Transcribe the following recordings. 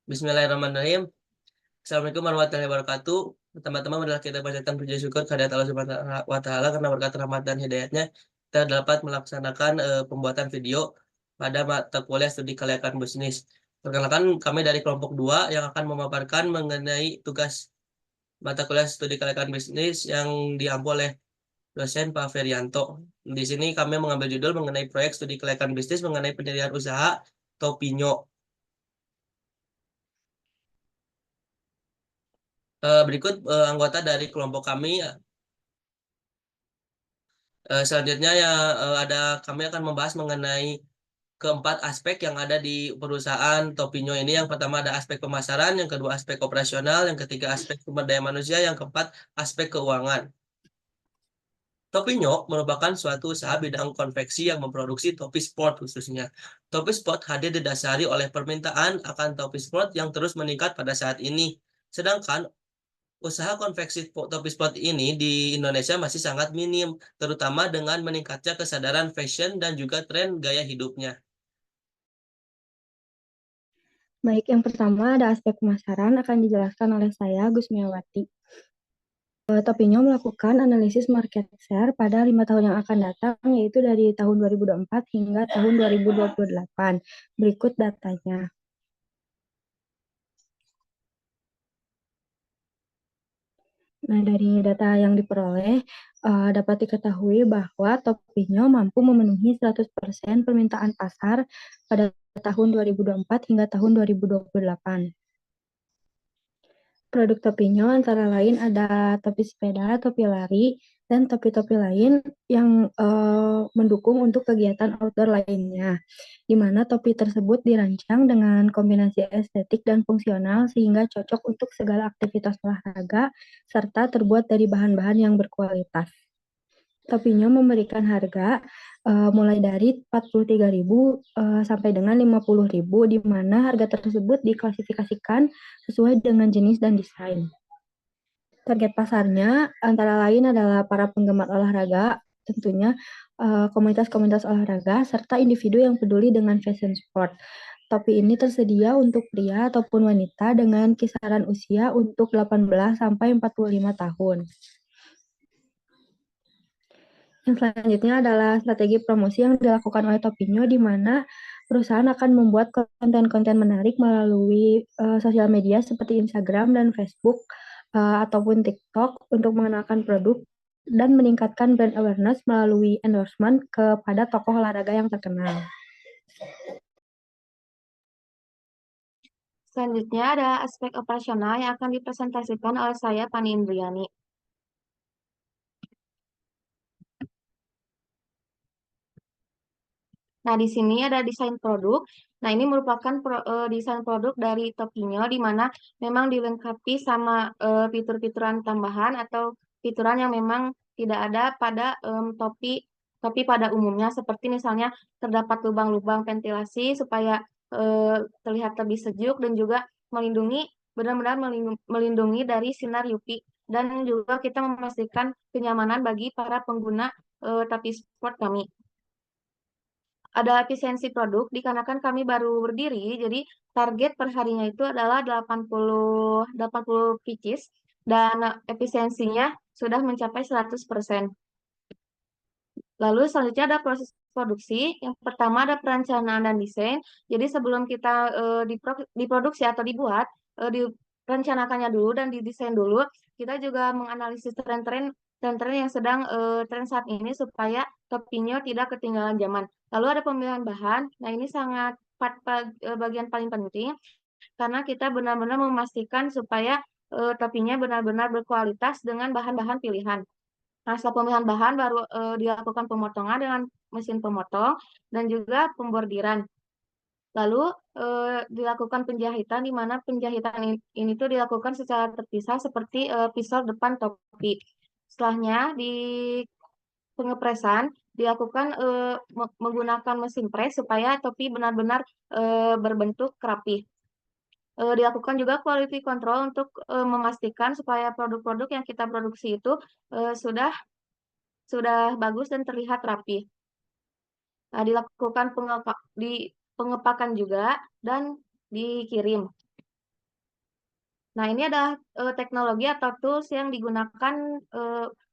Bismillahirrahmanirrahim. Assalamualaikum warahmatullahi wabarakatuh. Pertama-tama adalah kita panjatkan puji syukur kehadirat Allah Subhanahu wa Ta'ala karena berkat rahmat dan hidayatnya kita dapat melaksanakan pembuatan video pada mata kuliah studi kelayakan bisnis. Perkenalkan kami dari kelompok 2 yang akan memaparkan mengenai tugas mata kuliah studi kelayakan bisnis yang diampu oleh dosen Pak Ferianto. Di sini kami mengambil judul mengenai proyek studi kelayakan bisnis mengenai pendirian usaha Topinyo. Berikut anggota dari kelompok kami. Selanjutnya ya ada kami akan membahas mengenai keempat aspek yang ada di perusahaan Topinyo ini. Yang pertama ada aspek pemasaran, yang kedua aspek operasional, yang ketiga aspek sumber daya manusia, yang keempat aspek keuangan. Topinyo merupakan suatu usaha bidang konveksi yang memproduksi topi sport khususnya. Topi sport hadir didasari oleh permintaan akan topi sport yang terus meningkat pada saat ini. Sedangkan usaha konveksi topi sport ini di Indonesia masih sangat minim, terutama dengan meningkatnya kesadaran fashion dan juga tren gaya hidupnya. Baik, yang pertama ada aspek pemasaran akan dijelaskan oleh saya, Gus Miawati. Topinyo melakukan analisis market share pada 5 tahun yang akan datang, yaitu dari tahun 2024 hingga tahun 2028. Berikut datanya. Nah, dari data yang diperoleh, dapat diketahui bahwa Topinyo mampu memenuhi 100% permintaan pasar pada tahun 2024 hingga tahun 2028. Produk Topinyo antara lain ada topi sepeda, topi lari, dan topi-topi lain yang mendukung untuk kegiatan outdoor lainnya, di mana topi tersebut dirancang dengan kombinasi estetik dan fungsional sehingga cocok untuk segala aktivitas olahraga, serta terbuat dari bahan-bahan yang berkualitas. Topinya memberikan harga mulai dari 43.000 sampai dengan 50.000, di mana harga tersebut diklasifikasikan sesuai dengan jenis dan desain. Target pasarnya antara lain adalah para penggemar olahraga, tentunya komunitas-komunitas olahraga, serta individu yang peduli dengan fashion sport. Topi ini tersedia untuk pria ataupun wanita dengan kisaran usia untuk 18 sampai 45 tahun. Yang selanjutnya adalah strategi promosi yang dilakukan oleh Topinyo, di mana perusahaan akan membuat konten-konten menarik melalui sosial media seperti Instagram dan Facebook ataupun TikTok untuk mengenalkan produk dan meningkatkan brand awareness melalui endorsement kepada tokoh olahraga yang terkenal. Selanjutnya ada aspek operasional yang akan dipresentasikan oleh saya, Pani Indriani. Nah, di sini ada desain produk. Nah, ini merupakan desain produk dari Topinyo, di mana memang dilengkapi sama fitur-fituran tambahan atau fituran yang memang tidak ada pada topi pada umumnya, seperti misalnya terdapat lubang-lubang ventilasi supaya terlihat lebih sejuk dan juga benar-benar melindungi dari sinar UV, dan juga kita memastikan kenyamanan bagi para pengguna topi sport kami. Ada efisiensi produk dikarenakan kami baru berdiri, jadi target per harinya itu adalah 80 pieces dan efisiensinya sudah mencapai 100%. Lalu selanjutnya ada proses produksi. Yang pertama ada perencanaan dan desain. Jadi sebelum kita diproduksi atau dibuat, direncanakannya dulu dan didesain dulu. Kita juga menganalisis tren-tren yang sedang tren saat ini supaya Topinyo tidak ketinggalan zaman. Lalu ada pemilihan bahan. Nah, ini sangat bagian paling penting karena kita benar-benar memastikan supaya topinya benar-benar berkualitas dengan bahan-bahan pilihan. Nah, setelah pemilihan bahan baru dilakukan pemotongan dengan mesin pemotong dan juga pembordiran. Lalu dilakukan penjahitan, di mana penjahitan ini tuh dilakukan secara terpisah seperti pisau depan topi. Setelahnya di pengepresan dilakukan menggunakan mesin pres supaya topi benar-benar berbentuk rapi. Dilakukan juga quality control untuk memastikan supaya produk-produk yang kita produksi itu sudah bagus dan terlihat rapi. Nah, dilakukan pengepakan juga dan dikirim. Nah, ini adalah teknologi atau tools yang digunakan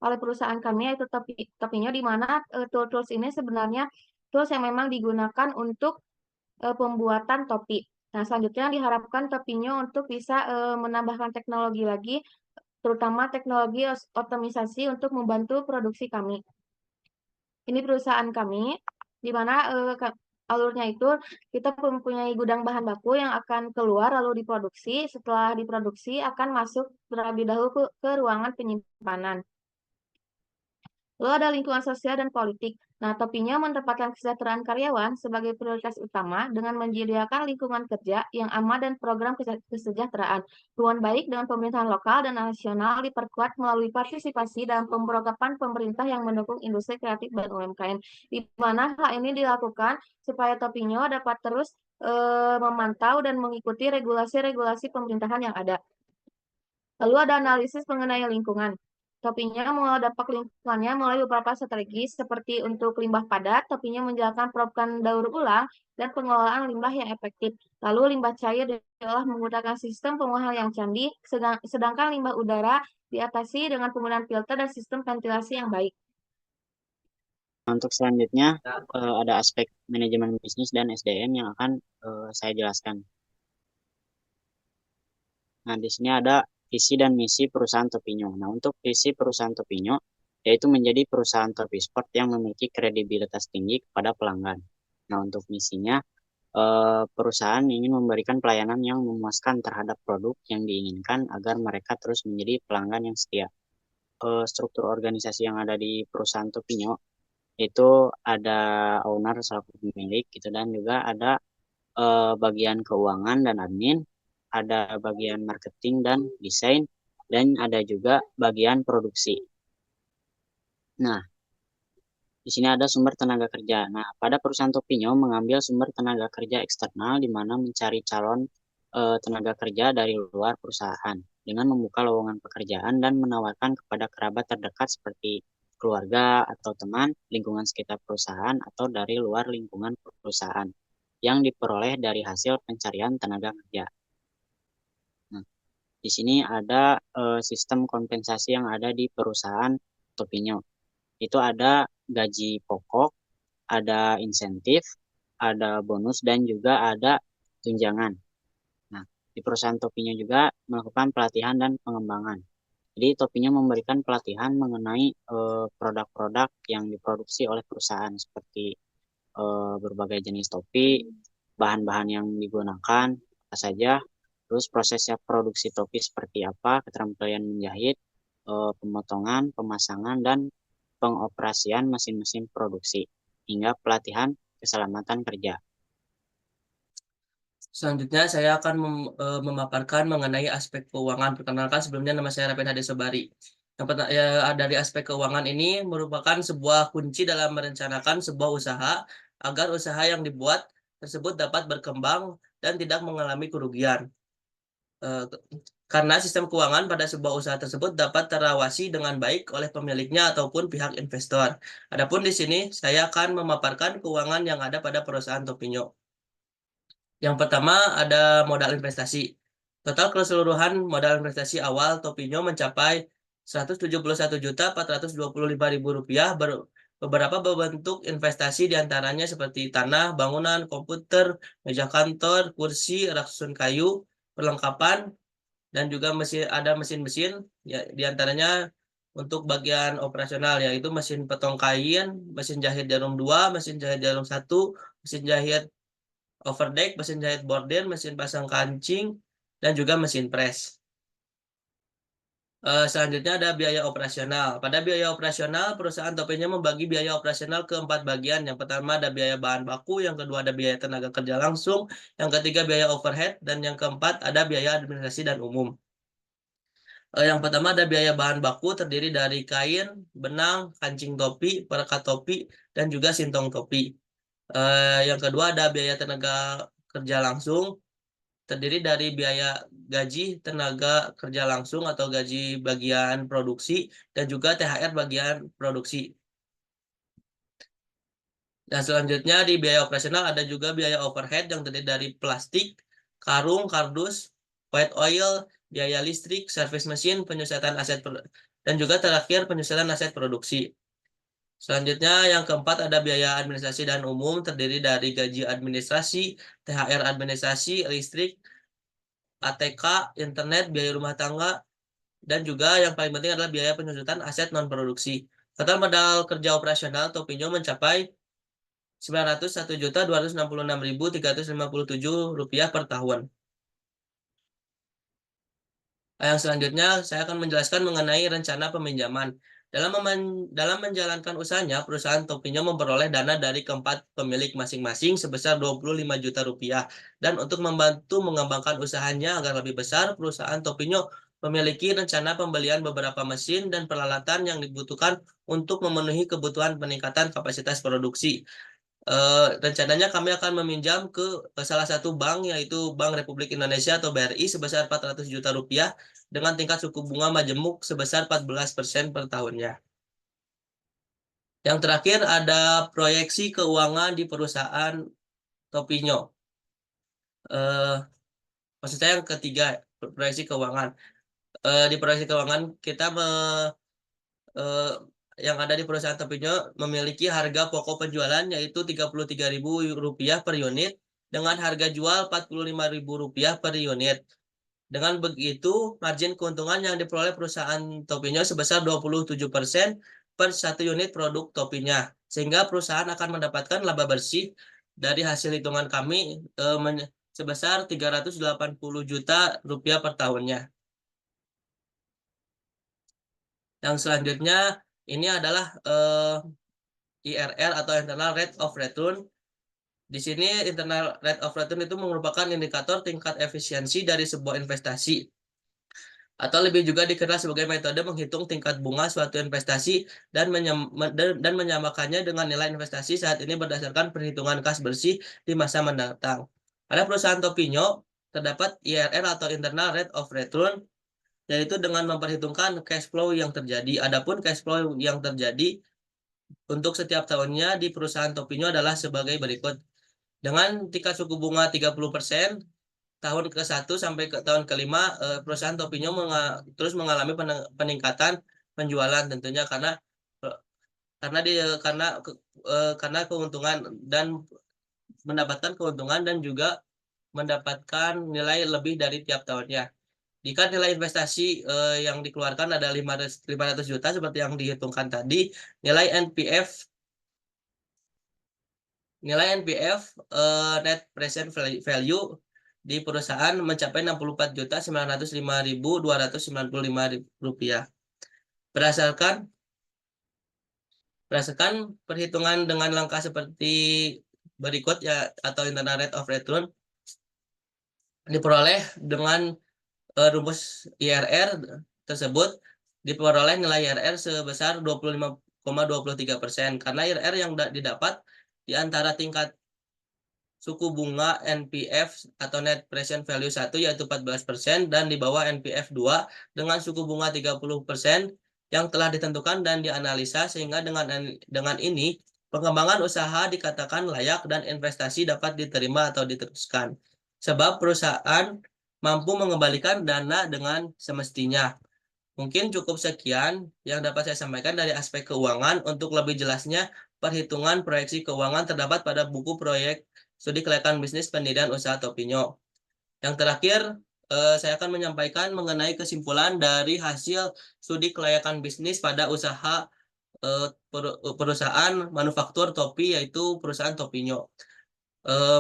oleh perusahaan kami, yaitu Topinyo, di mana tools ini sebenarnya tools yang memang digunakan untuk pembuatan topi. Nah, selanjutnya diharapkan Topinyo untuk bisa menambahkan teknologi lagi, terutama teknologi otomisasi untuk membantu produksi kami. Ini perusahaan kami, di mana alurnya itu kita mempunyai gudang bahan baku yang akan keluar lalu diproduksi. Setelah diproduksi akan masuk terlebih dahulu ke ruangan penyimpanan. Lalu ada lingkungan sosial dan politik. Nah, Topinyo menempatkan kesejahteraan karyawan sebagai prioritas utama dengan menyediakan lingkungan kerja yang aman dan program kesejahteraan. Hubungan baik dengan pemerintahan lokal dan nasional diperkuat melalui partisipasi dalam pemrograman pemerintah yang mendukung industri kreatif dan UMKM. Di mana hal ini dilakukan supaya Topinyo dapat terus memantau dan mengikuti regulasi-regulasi pemerintahan yang ada. Lalu ada analisis mengenai lingkungan. Topinya mengelola dampak lingkungannya melalui beberapa strategi seperti untuk limbah padat, topinya menjalankan program daur ulang dan pengelolaan limbah yang efektif. Lalu limbah cair diolah menggunakan sistem pengolahan yang canggih, sedangkan limbah udara diatasi dengan penggunaan filter dan sistem ventilasi yang baik. Untuk selanjutnya ada aspek manajemen bisnis dan SDM yang akan saya jelaskan. Nah, di sini ada visi dan misi perusahaan Topinyo. Nah, untuk visi perusahaan Topinyo yaitu menjadi perusahaan topi sport yang memiliki kredibilitas tinggi kepada pelanggan. Nah, untuk misinya perusahaan ingin memberikan pelayanan yang memuaskan terhadap produk yang diinginkan agar mereka terus menjadi pelanggan yang setia. Struktur organisasi yang ada di perusahaan Topinyo itu ada owner selaku pemilik gitu, dan juga ada bagian keuangan dan admin, ada bagian marketing dan desain, dan ada juga bagian produksi. Nah, di sini ada sumber tenaga kerja. Nah, pada perusahaan Topinyo mengambil sumber tenaga kerja eksternal di mana mencari calon tenaga kerja dari luar perusahaan dengan membuka lowongan pekerjaan dan menawarkan kepada kerabat terdekat seperti keluarga atau teman, lingkungan sekitar perusahaan, atau dari luar lingkungan perusahaan yang diperoleh dari hasil pencarian tenaga kerja. Nah, di sini ada sistem kompensasi yang ada di perusahaan Topinyo. Itu ada gaji pokok, ada insentif, ada bonus, dan juga ada tunjangan. Nah, di perusahaan Topinyo juga melakukan pelatihan dan pengembangan. Jadi Topinyo memberikan pelatihan mengenai produk-produk yang diproduksi oleh perusahaan seperti berbagai jenis topi, bahan-bahan yang digunakan, apa saja, terus prosesnya produksi topi seperti apa, keterampilan menjahit, pemotongan, pemasangan, dan pengoperasian mesin-mesin produksi, hingga pelatihan keselamatan kerja. Selanjutnya saya akan memaparkan mengenai aspek keuangan. Perkenalkan, sebelumnya nama saya Rapen Hadi Sobari. Dari aspek keuangan ini merupakan sebuah kunci dalam merencanakan sebuah usaha agar usaha yang dibuat tersebut dapat berkembang dan tidak mengalami kerugian. Karena sistem keuangan pada sebuah usaha tersebut dapat terawasi dengan baik oleh pemiliknya ataupun pihak investor. Adapun di sini saya akan memaparkan keuangan yang ada pada perusahaan Topinyo. Yang pertama ada modal investasi. Total keseluruhan modal investasi awal Topinyo mencapai Rp171.425.000. Beberapa bentuk investasi diantaranya seperti tanah, bangunan, komputer, meja kantor, kursi, rak susun kayu, perlengkapan, dan juga ada mesin-mesin, ya, diantaranya untuk bagian operasional yaitu mesin potong kain, mesin jahit jarum 2, mesin jahit jarum 1, mesin jahit overdeck, mesin jahit borden, mesin pasang kancing, dan juga mesin press. Selanjutnya ada biaya operasional. Pada biaya operasional, perusahaan Topinyo membagi biaya operasional ke 4 bagian. Yang pertama ada biaya bahan baku, yang kedua ada biaya tenaga kerja langsung, yang ketiga biaya overhead, dan yang keempat ada biaya administrasi dan umum. Yang pertama ada biaya bahan baku terdiri dari kain, benang, kancing topi, perekat topi, dan juga sintong topi. Yang kedua ada biaya tenaga kerja langsung terdiri dari biaya gaji tenaga kerja langsung atau gaji bagian produksi dan juga THR bagian produksi. Dan selanjutnya di biaya operasional ada juga biaya overhead yang terdiri dari plastik, karung, kardus, white oil, biaya listrik, servis mesin, penyusutan aset dan juga terakhir penyusutan aset produksi. Selanjutnya yang keempat ada biaya administrasi dan umum terdiri dari gaji administrasi, THR administrasi, listrik, ATK, internet, biaya rumah tangga, dan juga yang paling penting adalah biaya penyusutan aset non-produksi. Total modal kerja operasional Topinyo mencapai Rp901.266.357 per tahun. Yang selanjutnya saya akan menjelaskan mengenai rencana peminjaman. Dalam menjalankan usahanya, perusahaan Topinyo memperoleh dana dari keempat pemilik masing-masing sebesar Rp25 juta. Dan untuk membantu mengembangkan usahanya agar lebih besar, perusahaan Topinyo memiliki rencana pembelian beberapa mesin dan peralatan yang dibutuhkan untuk memenuhi kebutuhan peningkatan kapasitas produksi. Rencananya kami akan meminjam ke salah satu bank, yaitu Bank Republik Indonesia atau BRI sebesar Rp400 juta dengan tingkat suku bunga majemuk sebesar 14% per tahunnya. Yang terakhir ada proyeksi keuangan di perusahaan Topinyo. Maksud saya yang ketiga, proyeksi keuangan. Di proyeksi keuangan kita yang ada di perusahaan Topinyo memiliki harga pokok penjualan yaitu Rp33.000 per unit dengan harga jual Rp45.000 per unit. Dengan begitu, margin keuntungan yang diperoleh perusahaan Topinyo sebesar 27% per satu unit produk topinya. Sehingga perusahaan akan mendapatkan laba bersih dari hasil hitungan kami sebesar Rp380 juta per tahunnya. Yang selanjutnya ini adalah IRR atau Internal Rate of Return. Di sini Internal Rate of Return itu merupakan indikator tingkat efisiensi dari sebuah investasi. Atau lebih juga dikenal sebagai metode menghitung tingkat bunga suatu investasi dan menyamakannya dengan nilai investasi saat ini berdasarkan perhitungan kas bersih di masa mendatang. Pada perusahaan Topinyo terdapat IRR atau Internal Rate of Return, yaitu dengan memperhitungkan cash flow yang terjadi. Adapun cash flow yang terjadi untuk setiap tahunnya di perusahaan Topinyo adalah sebagai berikut. Dengan tingkat suku bunga 30%, tahun ke-1 sampai ke tahun ke-5 perusahaan Topinyo terus mengalami peningkatan penjualan tentunya karena keuntungan dan mendapatkan keuntungan dan juga mendapatkan nilai lebih dari tiap tahunnya. Jika nilai investasi yang dikeluarkan ada 500 juta seperti yang dihitungkan tadi, nilai NPF net present value di perusahaan mencapai Rp64.905.295. Berdasarkan perhitungan dengan langkah seperti berikut ya atau Internal Rate of Return diperoleh dengan rumus IRR tersebut diperoleh nilai IRR sebesar 25,23%. Karena IRR yang didapat di antara tingkat suku bunga NPF atau Net Present Value 1 yaitu 14% dan di bawah NPF 2 dengan suku bunga 30% yang telah ditentukan dan dianalisa, sehingga dengan ini pengembangan usaha dikatakan layak dan investasi dapat diterima atau diteruskan. Sebab perusahaan mampu mengembalikan dana dengan semestinya. Mungkin cukup sekian yang dapat saya sampaikan dari aspek keuangan. Untuk lebih jelasnya, perhitungan proyeksi keuangan terdapat pada buku proyek studi kelayakan bisnis pendirian usaha Topinyo. Yang terakhir, saya akan menyampaikan mengenai kesimpulan dari hasil studi kelayakan bisnis pada usaha perusahaan manufaktur topi, yaitu perusahaan Topinyo.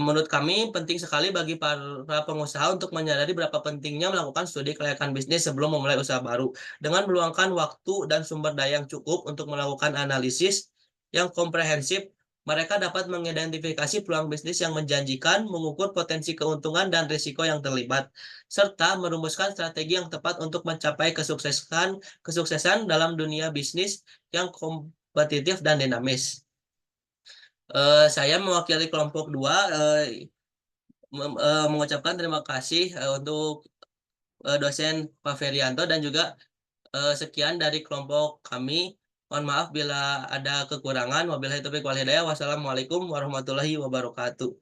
Menurut kami penting sekali bagi para pengusaha untuk menyadari berapa pentingnya melakukan studi kelayakan bisnis sebelum memulai usaha baru. Dengan meluangkan waktu dan sumber daya yang cukup untuk melakukan analisis yang komprehensif, mereka dapat mengidentifikasi peluang bisnis yang menjanjikan, mengukur potensi keuntungan dan risiko yang terlibat, serta merumuskan strategi yang tepat untuk mencapai kesuksesan dalam dunia bisnis yang kompetitif dan dinamis. Saya mewakili kelompok 2 mengucapkan terima kasih untuk dosen Pak Ferianto dan juga sekian dari kelompok kami. Mohon maaf bila ada kekurangan. Wabillahi taufiq wal hidayah. Wassalamualaikum warahmatullahi wabarakatuh.